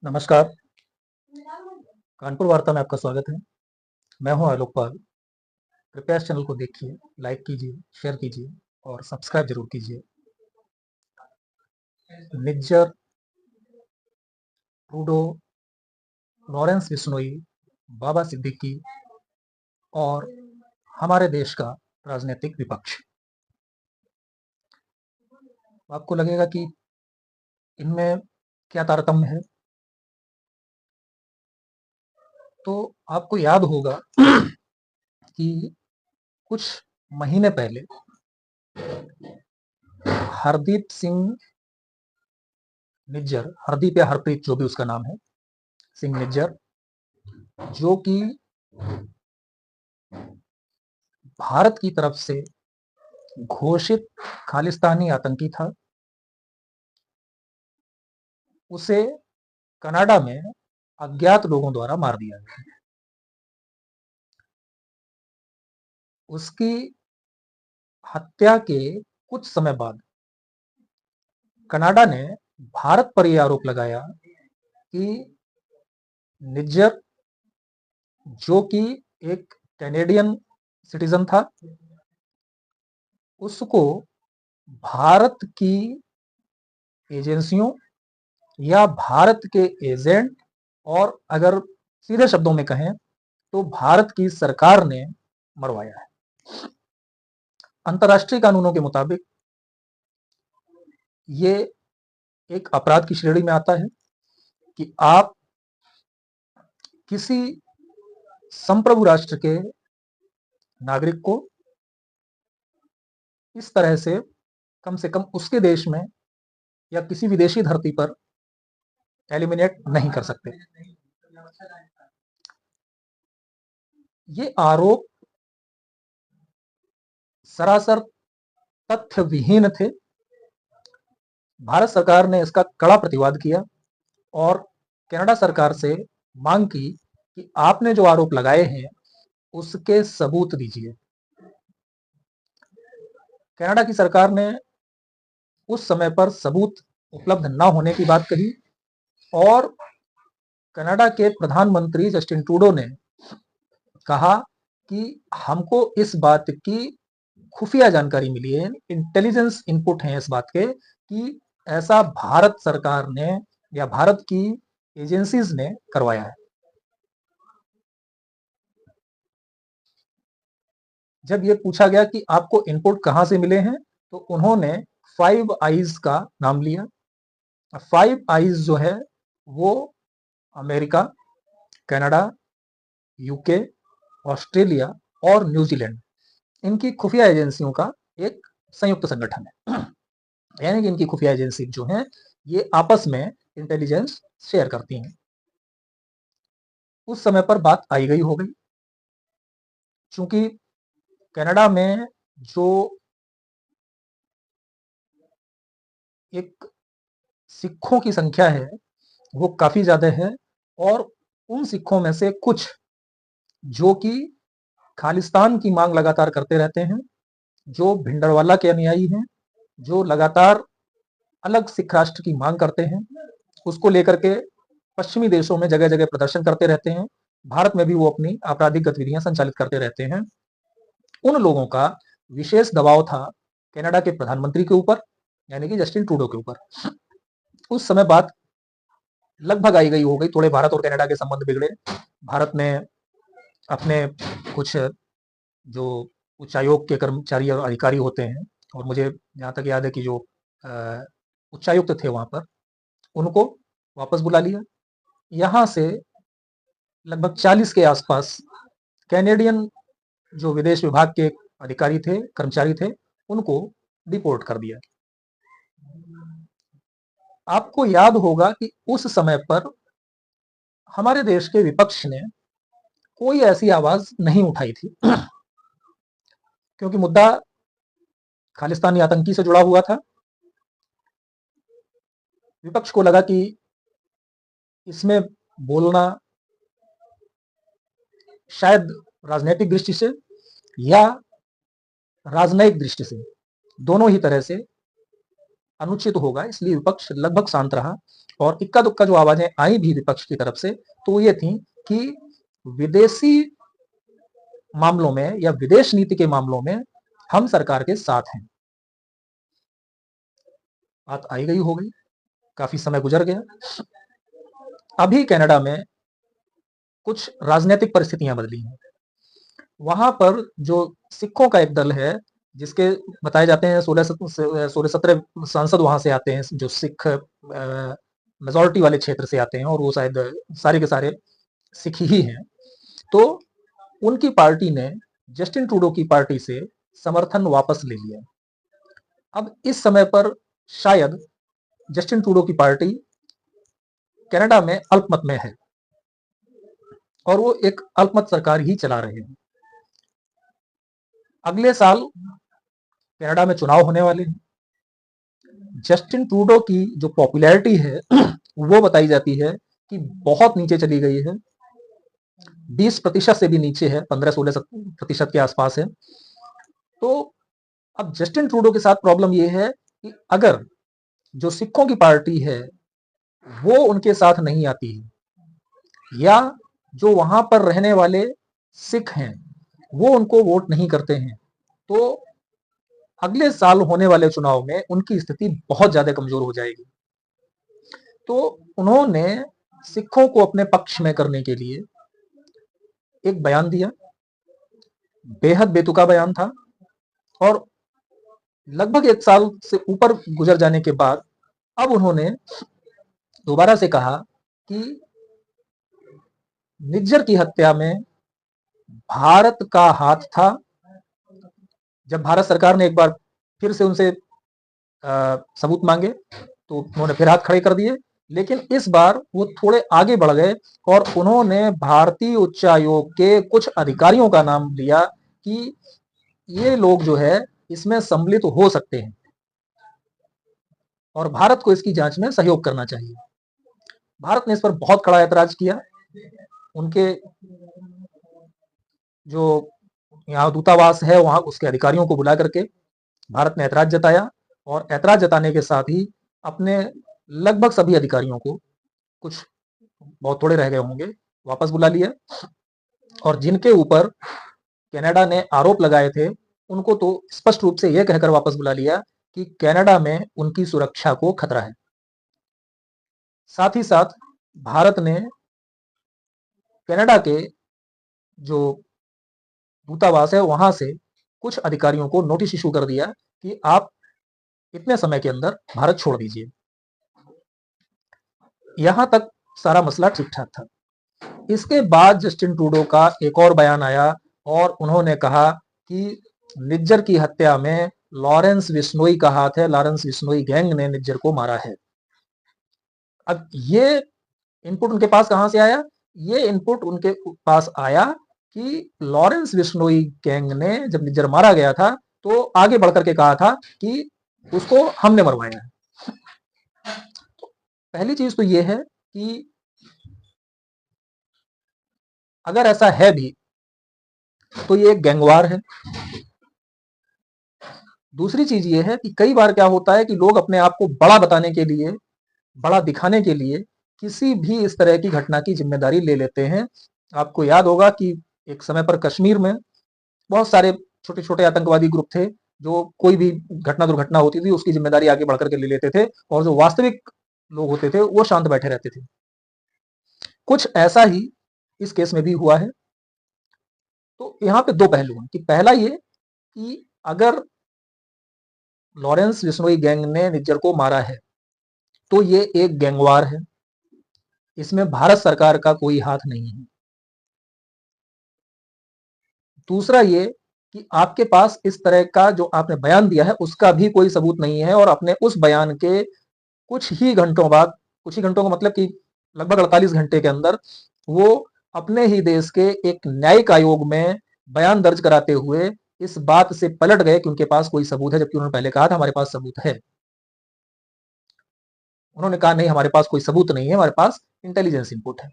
नमस्कार, कानपुर वार्ता में आपका स्वागत है। मैं हूं आलोक पाल। कृपया इस चैनल को देखिए, लाइक कीजिए, शेयर कीजिए और सब्सक्राइब जरूर कीजिए। निज्जर, ट्रूडो, लॉरेंस बिश्नोई, बाबा सिद्दीकी और हमारे देश का राजनीतिक विपक्ष। आपको लगेगा कि इनमें क्या तारतम्य है, तो आपको याद होगा कि कुछ महीने पहले हरदीप सिंह निज्जर, हरदीप या हरप्रीत जो भी उसका नाम है, सिंह निज्जर, जो कि भारत की तरफ से घोषित खालिस्तानी आतंकी था, उसे कनाडा में अज्ञात लोगों द्वारा मार दिया गया। उसकी हत्या के कुछ समय बाद कनाडा ने भारत पर यह आरोप लगाया कि निज्जर, जो कि एक कैनेडियन सिटीजन था, उसको भारत की एजेंसियों या भारत के एजेंट, और अगर सीधे शब्दों में कहें तो भारत की सरकार ने मरवाया है। अंतर्राष्ट्रीय कानूनों के मुताबिक ये एक अपराध की श्रेणी में आता है कि आप किसी संप्रभु राष्ट्र के नागरिक को इस तरह से कम उसके देश में या किसी विदेशी धरती पर एलिमिनेट नहीं कर सकते। ये आरोप सरासर तथ्य विहीन थे। भारत सरकार ने इसका कड़ा प्रतिवाद किया और कनाडा सरकार से मांग की कि आपने जो आरोप लगाए हैं उसके सबूत दीजिए। कनाडा की सरकार ने उस समय पर सबूत उपलब्ध न होने की बात कही और कनाडा के प्रधानमंत्री जस्टिन ट्रूडो ने कहा कि हमको इस बात की खुफिया जानकारी मिली है, इंटेलिजेंस इनपुट है इस बात के कि ऐसा भारत सरकार ने या भारत की एजेंसीज ने करवाया है। जब ये पूछा गया कि आपको इनपुट कहां से मिले हैं, तो उन्होंने फाइव आईज का नाम लिया। फाइव आईज जो है वो अमेरिका, कनाडा, यूके, ऑस्ट्रेलिया और न्यूजीलैंड, इनकी खुफिया एजेंसियों का एक संयुक्त संगठन है। यानी कि इनकी खुफिया एजेंसी जो हैं ये आपस में इंटेलिजेंस शेयर करती हैं। उस समय पर बात आई गई हो गई, चूंकि कनाडा में जो एक सिखों की संख्या है वो काफी ज्यादा है, और उन सिखों में से कुछ जो कि खालिस्तान की मांग लगातार करते रहते हैं, जो भिंडरवाला के अनुयायी हैं, जो लगातार अलग सिख राष्ट्र की मांग करते हैं, उसको लेकर के पश्चिमी देशों में जगह जगह प्रदर्शन करते रहते हैं। भारत में भी वो अपनी आपराधिक गतिविधियां संचालित करते रहते हैं। उन लोगों का विशेष दबाव था कनाडा के प्रधानमंत्री के ऊपर, यानी कि जस्टिन ट्रूडो के ऊपर। उस समय बात लगभग आई गई हो गई, थोड़े भारत और कनाडा के संबंध बिगड़े। भारत ने अपने कुछ जो उच्चायोग के कर्मचारी और अधिकारी होते हैं, और मुझे जहाँ तक याद है कि जो उच्चायुक्त थे वहाँ पर, उनको वापस बुला लिया। यहाँ से लगभग 40 के आसपास कैनेडियन जो विदेश विभाग के अधिकारी थे, कर्मचारी थे, उनको डिपोर्ट कर दिया। आपको याद होगा कि उस समय पर हमारे देश के विपक्ष ने कोई ऐसी आवाज नहीं उठाई थी, क्योंकि मुद्दा खालिस्तानी आतंकी से जुड़ा हुआ था। विपक्ष को लगा कि इसमें बोलना शायद राजनीतिक दृष्टि से या राजनयिक दृष्टि से, दोनों ही तरह से अनुचित होगा, इसलिए विपक्ष लगभग शांत रहा। और इक्का दुक्का जो आवाजें आई भी विपक्ष की तरफ से, तो ये थी कि विदेशी मामलों में या विदेश नीति के मामलों में हम सरकार के साथ हैं। बात आई गई हो गई, काफी समय गुजर गया। अभी कनाडा में कुछ राजनीतिक परिस्थितियां बदली हैं। वहां पर जो सिखों का एक दल है, जिसके बताए जाते हैं 16-17 सांसद वहां से आते हैं, जो सिख मेजोरिटी वाले क्षेत्र से आते हैं, और वो शायद सारे के सारे सिख ही हैं। तो उनकी पार्टी ने जस्टिन ट्रूडो की पार्टी से समर्थन वापस ले लिया। अब इस समय पर शायद जस्टिन ट्रूडो की पार्टी कनाडा में अल्पमत में है, और वो एक अल्पमत सरकार ही चला रहे हैं। अगले साल कनाडा में चुनाव होने वाले हैं। जस्टिन ट्रूडो की जो पॉपुलैरिटी है वो बताई जाती है कि बहुत नीचे चली गई है, 20% से भी नीचे है, 15-16% के आसपास है। तो अब जस्टिन ट्रूडो के साथ प्रॉब्लम यह है कि अगर जो सिखों की पार्टी है वो उनके साथ नहीं आती है, या जो वहां पर रहने वाले सिख हैं वो उनको वोट नहीं करते हैं, तो अगले साल होने वाले चुनाव में उनकी स्थिति बहुत ज्यादा कमजोर हो जाएगी। तो उन्होंने सिखों को अपने पक्ष में करने के लिए एक बयान दिया, बेहद बेतुका बयान था। और लगभग 1 साल से ऊपर गुजर जाने के बाद अब उन्होंने दोबारा से कहा कि निज्जर की हत्या में भारत का हाथ था। जब भारत सरकार ने एक बार फिर से उनसे सबूत मांगे तो उन्होंने फिर हाथ खड़े कर दिए, लेकिन इस बार वो थोड़े आगे बढ़ गए और उन्होंने भारतीय उच्चायोग के कुछ अधिकारियों का नाम लिया कि ये लोग जो है इसमें सम्मिलित हो सकते हैं और भारत को इसकी जांच में सहयोग करना चाहिए। भारत ने इस पर बहुत कड़ा ऐतराज किया। उनके जो यहाँ दूतावास है वहां उसके अधिकारियों को बुला करके भारत ने ऐतराज जताया, और ऐतराज जताने के साथ ही अपने लगभग सभी अधिकारियों को, कुछ बहुत थोड़े रह गए होंगे, वापस बुला लिया। और जिनके ऊपर कनाडा ने आरोप लगाए थे उनको तो स्पष्ट रूप से यह कहकर वापस बुला लिया कि कनाडा में उनकी सुरक्षा को खतरा है। साथ ही साथ भारत ने कनाडा के जो दूतावास है वहां से कुछ अधिकारियों को नोटिस इशू कर दिया कि आप इतने समय के अंदर भारत छोड़ दीजिए। यहां तक सारा मसला ठीक ठाक था। इसके बाद जस्टिन ट्रूडो का एक और बयान आया और उन्होंने कहा कि निज्जर की हत्या में लॉरेंस बिश्नोई का हाथ है, लॉरेंस बिश्नोई गैंग ने निज्जर को मारा है। अब ये इनपुट उनके पास कहां से आया? ये इनपुट उनके पास आया कि लॉरेंस बिश्नोई गैंग ने जब निज्जर मारा गया था तो आगे बढ़कर के कहा था कि उसको हमने मरवाया है। पहली चीज तो ये है कि अगर ऐसा है भी तो ये एक गैंगवार है। दूसरी चीज ये है कि कई बार क्या होता है कि लोग अपने आप को बड़ा बताने के लिए, बड़ा दिखाने के लिए किसी भी इस तरह की घटना की जिम्मेदारी ले लेते हैं। आपको याद होगा कि एक समय पर कश्मीर में बहुत सारे छोटे छोटे आतंकवादी ग्रुप थे जो कोई भी घटना दुर्घटना होती थी उसकी जिम्मेदारी आगे बढ़कर के ले लेते थे, और जो वास्तविक लोग होते थे वो शांत बैठे रहते थे। कुछ ऐसा ही इस केस में भी हुआ है। तो यहाँ पे दो पहलू हैं कि पहला ये कि अगर लॉरेंस बिश्नोई गैंग ने निज्जर को मारा है तो ये एक गैंगवार है, इसमें भारत सरकार का कोई हाथ नहीं है। दूसरा ये कि आपके पास इस तरह का जो आपने बयान दिया है उसका भी कोई सबूत नहीं है, और अपने उस बयान के कुछ ही घंटों बाद, कुछ ही घंटों का मतलब कि लगभग 48 घंटे के अंदर वो अपने ही देश के एक न्यायिक आयोग में बयान दर्ज कराते हुए इस बात से पलट गए कि उनके पास कोई सबूत है, जबकि उन्होंने पहले कहा था हमारे पास सबूत है। उन्होंने कहा नहीं, हमारे पास कोई सबूत नहीं है, हमारे पास इंटेलिजेंस इनपुट है।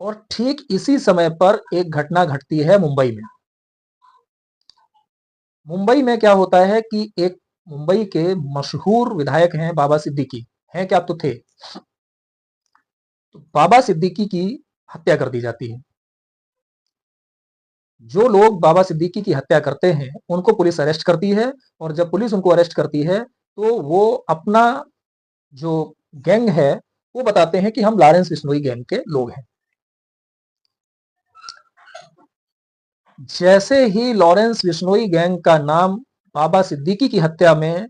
और ठीक इसी समय पर एक घटना घटती है मुंबई में। मुंबई में क्या होता है कि एक मुंबई के मशहूर विधायक हैं बाबा सिद्दीकी, हैं क्या, तो थे। तो बाबा सिद्दीकी की हत्या कर दी जाती है। जो लोग बाबा सिद्दीकी की हत्या करते हैं उनको पुलिस अरेस्ट करती है, और जब पुलिस उनको अरेस्ट करती है तो वो अपना जो गैंग है वो बताते हैं कि हम लॉरेंस बिश्नोई गैंग के लोग हैं। जैसे ही लॉरेंस बिश्नोई गैंग का नाम बाबा सिद्दीकी की हत्या में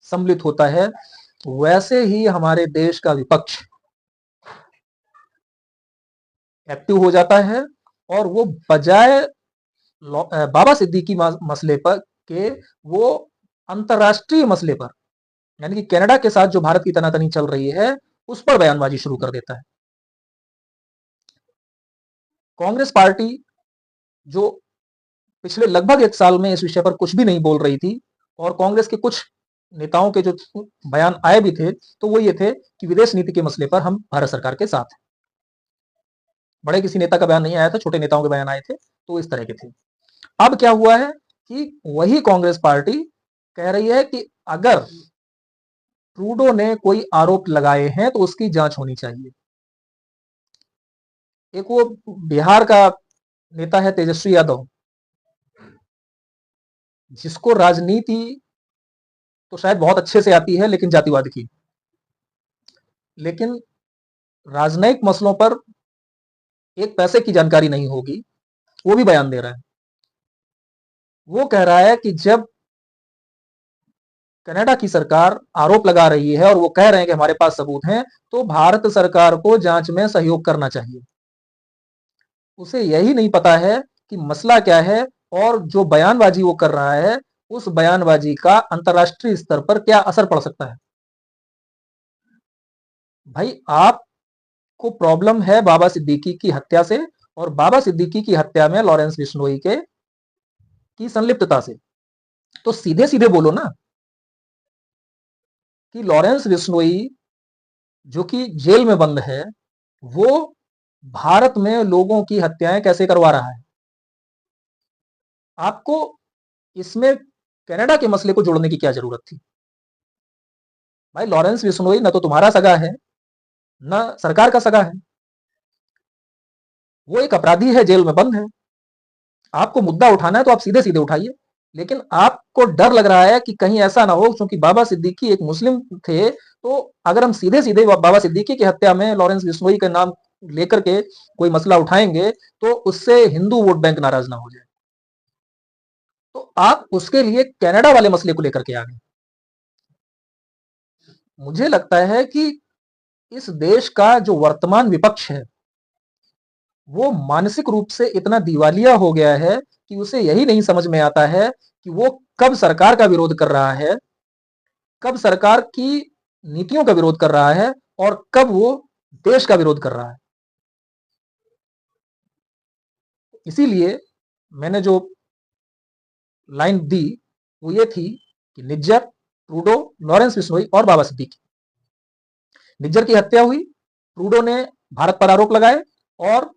सम्मिलित होता है, वैसे ही हमारे देश का विपक्ष एक्टिव हो जाता है, और वो बजाय बाबा सिद्दीकी मसले पर के, वो अंतरराष्ट्रीय मसले पर, यानी कि कनाडा के साथ जो भारत की तनातनी चल रही है उस पर बयानबाजी शुरू कर देता है। कांग्रेस पार्टी, जो पिछले लगभग एक साल में इस विषय पर कुछ भी नहीं बोल रही थी, और कांग्रेस के कुछ नेताओं के जो बयान आए भी थे तो वो ये थे कि विदेश नीति के मसले पर हम भारत सरकार के साथ हैं। बड़े किसी नेता का बयान नहीं आया था, छोटे नेताओं के बयान आए थे, तो इस तरह के थे। अब क्या हुआ है कि वही कांग्रेस पार्टी कह रही है कि अगर ट्रूडो ने कोई आरोप लगाए हैं तो उसकी जांच होनी चाहिए। एक वो बिहार का नेता है तेजस्वी यादव, जिसको राजनीति तो शायद बहुत अच्छे से आती है लेकिन जातिवाद की, लेकिन राजनयिक मसलों पर एक पैसे की जानकारी नहीं होगी, वो भी बयान दे रहा है। वो कह रहा है कि जब कनाडा की सरकार आरोप लगा रही है और वो कह रहे हैं कि हमारे पास सबूत हैं, तो भारत सरकार को जांच में सहयोग करना चाहिए। उसे यही नहीं पता है कि मसला क्या है, और जो बयानबाजी वो कर रहा है उस बयानबाजी का अंतरराष्ट्रीय स्तर पर क्या असर पड़ सकता है। भाई, आपको प्रॉब्लम है बाबा सिद्दीकी की हत्या से, और बाबा सिद्दीकी की हत्या में लॉरेंस बिश्नोई के की संलिप्तता से, तो सीधे सीधे बोलो ना कि लॉरेंस बिश्नोई, जो कि जेल में बंद है, वो भारत में लोगों की हत्याएं कैसे करवा रहा है। आपको इसमें कनाडा के मसले को जोड़ने की क्या जरूरत थी। भाई, लॉरेंस बिश्नोई ना तो तुम्हारा सगा है, ना सरकार का सगा है। वो एक अपराधी है, जेल में बंद है। आपको मुद्दा उठाना है तो आप सीधे सीधे उठाइए, लेकिन आपको डर लग रहा है कि कहीं ऐसा ना हो, क्योंकि बाबा सिद्दीकी एक मुस्लिम थे, तो अगर हम सीधे सीधे बाबा सिद्दीकी की हत्या में लॉरेंस बिश्नोई का नाम लेकर के कोई मसला उठाएंगे तो उससे हिंदू वोट बैंक नाराज ना हो जाए। तो आप उसके लिए कनाडा वाले मसले को लेकर के आ गए। मुझे लगता है कि इस देश का जो वर्तमान विपक्ष है वो मानसिक रूप से इतना दिवालिया हो गया है कि उसे यही नहीं समझ में आता है कि वो कब सरकार का विरोध कर रहा है, कब सरकार की नीतियों का विरोध कर रहा है, और कब वो देश का विरोध कर रहा है। इसीलिए मैंने जो लाइन दी वो ये थी कि निज्जर, ट्रूडो, लॉरेंस बिश्नोई और बाबा सिद्दीकी। निज्जर की हत्या हुई, ट्रूडो ने भारत पर आरोप लगाए, और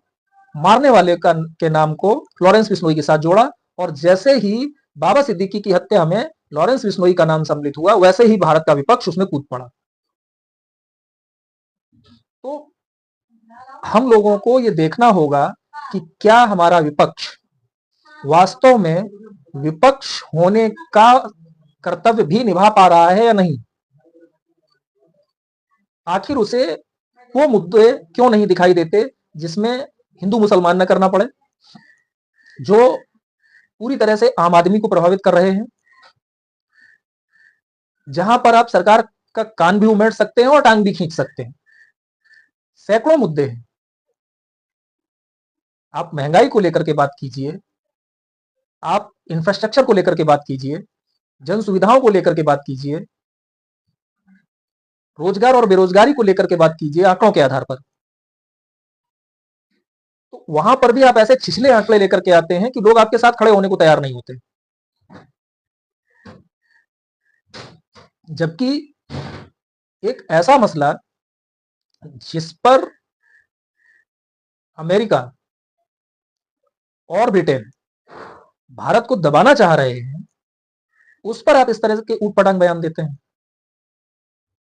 मारने वाले के नाम को लॉरेंस बिश्नोई के साथ जोड़ा, और जैसे ही बाबा सिद्दीकी की हत्या में लॉरेंस बिश्नोई का नाम सम्मिलित हुआ, वैसे ही भारत का विपक्ष उसमें कूद पड़ा। तो हम लोगों को ये देखना होगा कि क्या हमारा विपक्ष वास्तव में विपक्ष होने का कर्तव्य भी निभा पा रहा है या नहीं। आखिर उसे वो मुद्दे क्यों नहीं दिखाई देते जिसमें हिंदू मुसलमान न करना पड़े, जो पूरी तरह से आम आदमी को प्रभावित कर रहे हैं, जहां पर आप सरकार का कान भी उमेड़ सकते हैं और टांग भी खींच सकते हैं। सैकड़ों मुद्दे हैं। आप महंगाई को लेकर के बात कीजिए, आप इंफ्रास्ट्रक्चर को लेकर के बात कीजिए, जन सुविधाओं को लेकर के बात कीजिए, रोजगार और बेरोजगारी को लेकर के बात कीजिए आंकड़ों के आधार पर। तो वहां पर भी आप ऐसे छिछले आंकड़े लेकर के आते हैं कि लोग आपके साथ खड़े होने को तैयार नहीं होते। जबकि एक ऐसा मसला जिस पर अमेरिका और ब्रिटेन भारत को दबाना चाह रहे हैं, उस पर आप इस तरह के ऊटपटांग बयान देते हैं।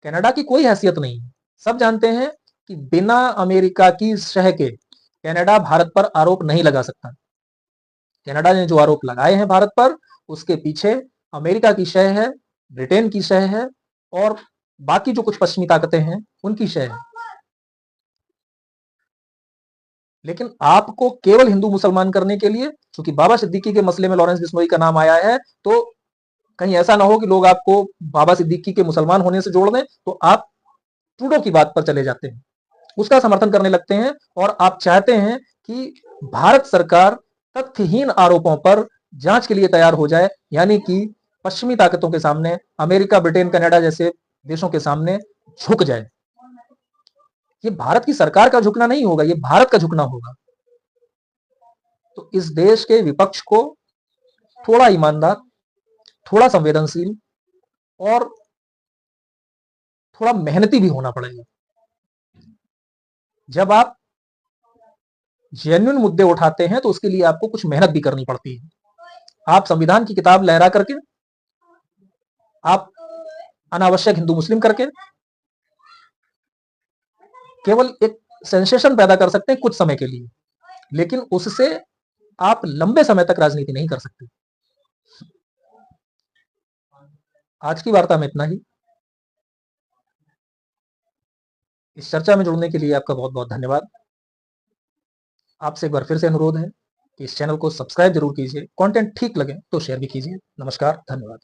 कनाडा की कोई हैसियत नहीं है। सब जानते हैं कि बिना अमेरिका की शह के कनाडा भारत पर आरोप नहीं लगा सकता। कनाडा ने जो आरोप लगाए हैं भारत पर, उसके पीछे अमेरिका की शह है, ब्रिटेन की शह है और बाकी जो कुछ पश्चिमी ताकतें हैं उनकी शह है। लेकिन आपको केवल हिंदू मुसलमान करने के लिए, चूंकि बाबा सिद्दीकी के मसले में लॉरेंस बिश्नोई का नाम आया है, तो कहीं ऐसा ना हो कि लोग आपको बाबा सिद्दीकी के मुसलमान होने से जोड़ दें, तो आप ट्रूडो की बात पर चले जाते हैं, उसका समर्थन करने लगते हैं और आप चाहते हैं कि भारत सरकार तथ्यहीन आरोपों पर जांच के लिए तैयार हो जाए, यानी कि पश्चिमी ताकतों के सामने, अमेरिका, ब्रिटेन, कनाडा जैसे देशों के सामने झुक जाए। ये भारत की सरकार का झुकना नहीं होगा, ये भारत का झुकना होगा। तो इस देश के विपक्ष को थोड़ा ईमानदार, थोड़ा संवेदनशील और थोड़ा मेहनती भी होना पड़ेगा। जब आप जेन्युइन मुद्दे उठाते हैं तो उसके लिए आपको कुछ मेहनत भी करनी पड़ती है। आप संविधान की किताब लहरा करके, आप अनावश्यक हिंदू मुस्लिम करके केवल एक सेंसेशन पैदा कर सकते हैं कुछ समय के लिए, लेकिन उससे आप लंबे समय तक राजनीति नहीं कर सकते। आज की वार्ता में इतना ही। इस चर्चा में जुड़ने के लिए आपका बहुत बहुत धन्यवाद। आपसे एक बार फिर से अनुरोध है कि इस चैनल को सब्सक्राइब जरूर कीजिए, कंटेंट ठीक लगे तो शेयर भी कीजिए। नमस्कार, धन्यवाद।